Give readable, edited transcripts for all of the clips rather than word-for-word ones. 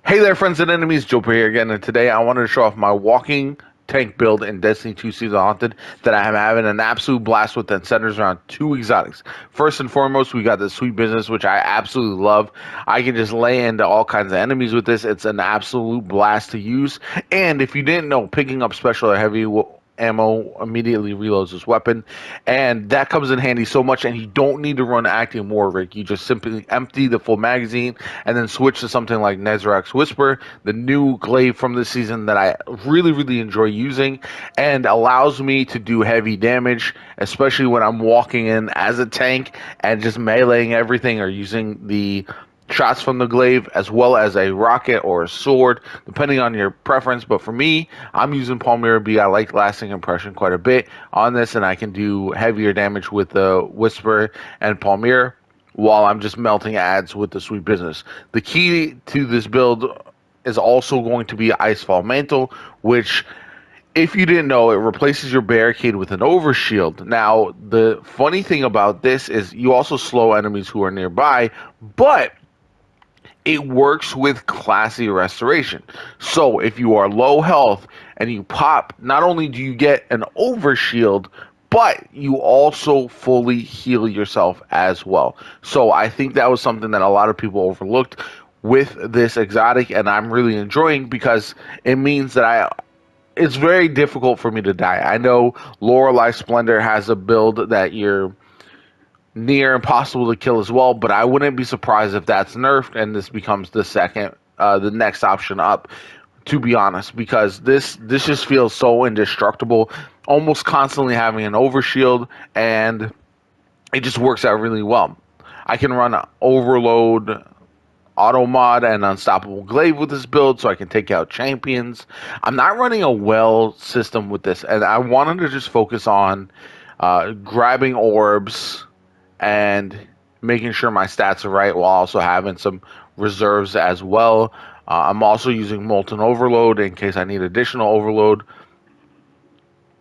Hey there, friends and enemies. JoPaWrites here again, and today I wanted to show off my walking tank build in Destiny 2 Season Haunted that I am having an absolute blast with that centers around two exotics. First and foremost, we got the Sweet Business, which I absolutely love. I can just lay into all kinds of enemies with this. It's an absolute blast to use. And if you didn't know, picking up special or heavy ammo immediately reloads his weapon, and that comes in handy so much. And you don't need to run acting war rig. You just simply empty the full magazine and then switch to something like Nezrak's Whisper, the new glaive from this season that I really enjoy using, and allows me to do heavy damage, especially when I'm walking in as a tank and just meleeing everything or using the shots from the glaive as well as a rocket or a sword, depending on your preference. But for me, I'm using Palmyra B. I like lasting impression quite a bit on this, and I can do heavier damage with the Whisper and Palmyra while I'm just melting ads with the Sweet Business. The key to this build is also going to be Icefall Mantle, which, if you didn't know, it replaces your barricade with an overshield. Now, the funny thing about this is you also slow enemies who are nearby, but it works with classy restoration. So if you are low health and you pop, not only do you get an overshield, but you also fully heal yourself as well. So I think that was something that a lot of people overlooked with this exotic, and I'm really enjoying because it means that it's very difficult for me to die. I know Lorelei Splendor has a build that you're near impossible to kill as well, but I wouldn't be surprised if that's nerfed and this becomes the next option up, to be honest, because this just feels so indestructible, almost constantly having an overshield, and it just works out really well. I can run Overload Auto Mod and Unstoppable Glaive with this build, so I can take out champions. I'm not running a well system with this, and I wanted to just focus on grabbing orbs and making sure my stats are right while also having some reserves as well. I'm also using Molten Overload in case I need additional overload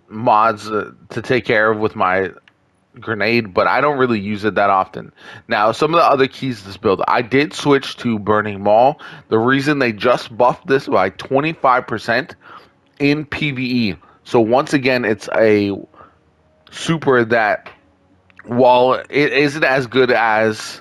mods to take care of with my grenade, but I don't really use it that often. Now, some of the other keys to this build, I did switch to Burning Maul. The reason they just buffed this by 25% in PvE. So once again, it's a super that, while it isn't as good as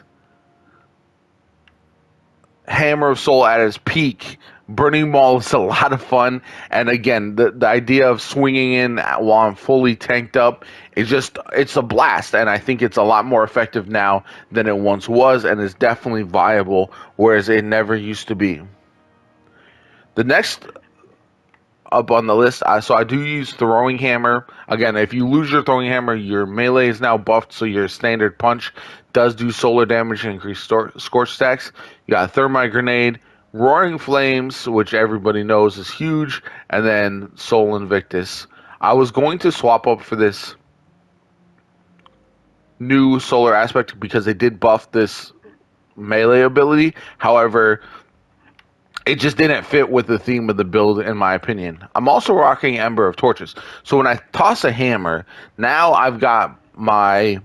Hammer of Soul at its peak, Burning Maul is a lot of fun. And again, the idea of swinging in while I'm fully tanked up it's a blast. And I think it's a lot more effective now than it once was, and it's definitely viable, whereas it never used to be. The next up on the list, so I do use Throwing Hammer. Again, if you lose your Throwing Hammer, your melee is now buffed, so your standard punch does do solar damage and increase scorch stacks. You got Thermite Grenade, Roaring Flames, which everybody knows is huge, and then Soul Invictus. I was going to swap up for this new solar aspect because they did buff this melee ability. However, it just didn't fit with the theme of the build, in my opinion. I'm also rocking Ember of Torches. So when I toss a hammer, now I've got my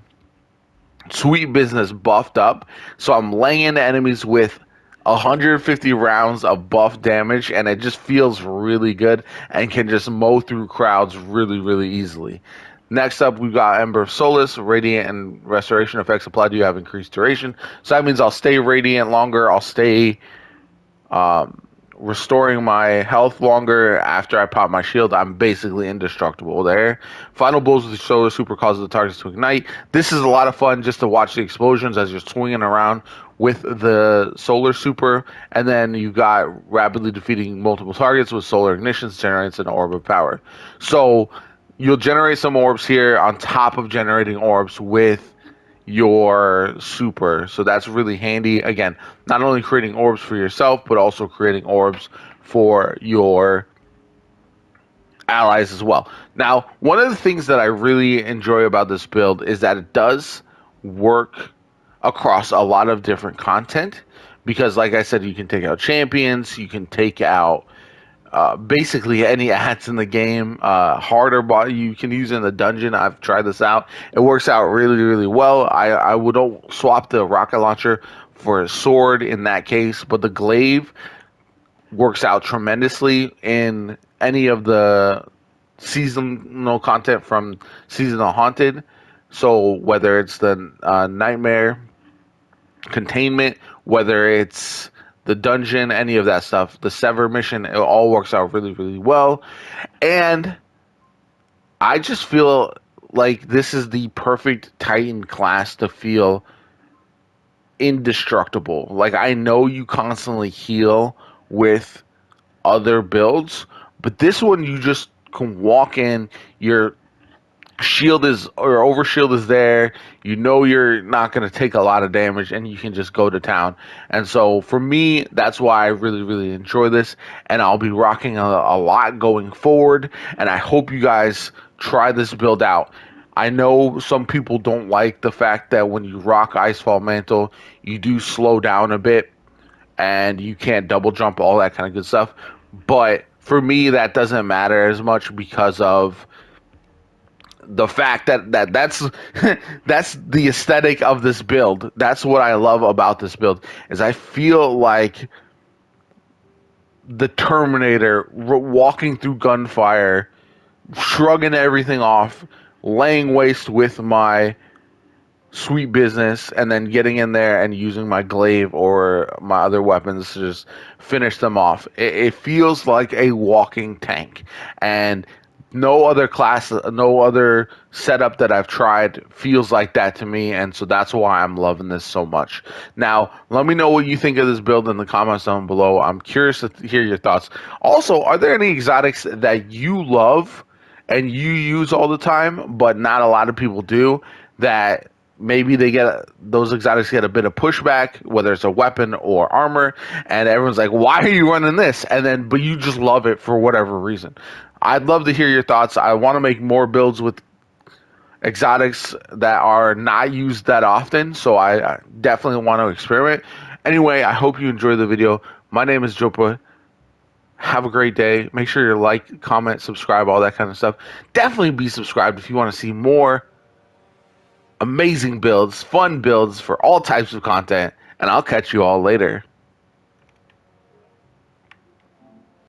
Sweet Business buffed up. So I'm laying into enemies with 150 rounds of buff damage, and it just feels really good and can just mow through crowds really easily. Next up, we've got Ember of Solace. Radiant and Restoration effects applied to you have increased duration. So that means I'll stay radiant longer. I'll stay restoring my health longer after I pop my shield. I'm basically indestructible there. Final blows with the solar super causes the targets to ignite. This is a lot of fun just to watch the explosions as you're swinging around with the solar super. And then you got rapidly defeating multiple targets with solar ignitions, generates an orb of power. So you'll generate some orbs here on top of generating orbs with your super, so that's really handy. Again, not only creating orbs for yourself, but also creating orbs for your allies as well. Now, one of the things that I really enjoy about this build is that it does work across a lot of different content, because like I said, you can take out champions, you can take out basically any ads in the game. Harder bot you can use in the dungeon. I've tried this out. It works out really well. I would swap the rocket launcher for a sword in that case, but the glaive works out tremendously in any of the seasonal content from Seasonal Haunted. So whether it's the Nightmare Containment, whether it's the dungeon, any of that stuff, the Sever mission, it all works out really, really well. And I just feel like this is the perfect Titan class to feel indestructible. Like, I know you constantly heal with other builds, but this one you just can walk in, your shield is or overshield is there, you know you're not going to take a lot of damage, and you can just go to town. And so for me, that's why I really, really enjoy this, and I'll be rocking a lot going forward, and I hope you guys try this build out. I know some people don't like the fact that when you rock Icefall Mantle, you do slow down a bit and you can't double jump, all that kind of good stuff. But for me, that doesn't matter as much because of the fact that's that's the aesthetic of this build. That's what I love about this build, is I feel like the Terminator walking through gunfire, shrugging everything off, laying waste with my sweet business, and then getting in there and using my glaive or my other weapons to just finish them off. It feels like a walking tank, and no other class, no other setup that I've tried feels like that to me, and so that's why I'm loving this so much. Now, let me know what you think of this build in the comments down below. I'm curious to hear your thoughts. Also, are there any exotics that you love and you use all the time, but not a lot of people do, that maybe those exotics get a bit of pushback, whether it's a weapon or armor, and everyone's like, why are you running this? But you just love it for whatever reason. I'd love to hear your thoughts. I want to make more builds with exotics that are not used that often, so I definitely want to experiment. Anyway, I hope you enjoyed the video. My name is Jopa. Have a great day. Make sure you like, comment, subscribe, all that kind of stuff. Definitely be subscribed if you want to see more amazing builds, fun builds for all types of content, and I'll catch you all later.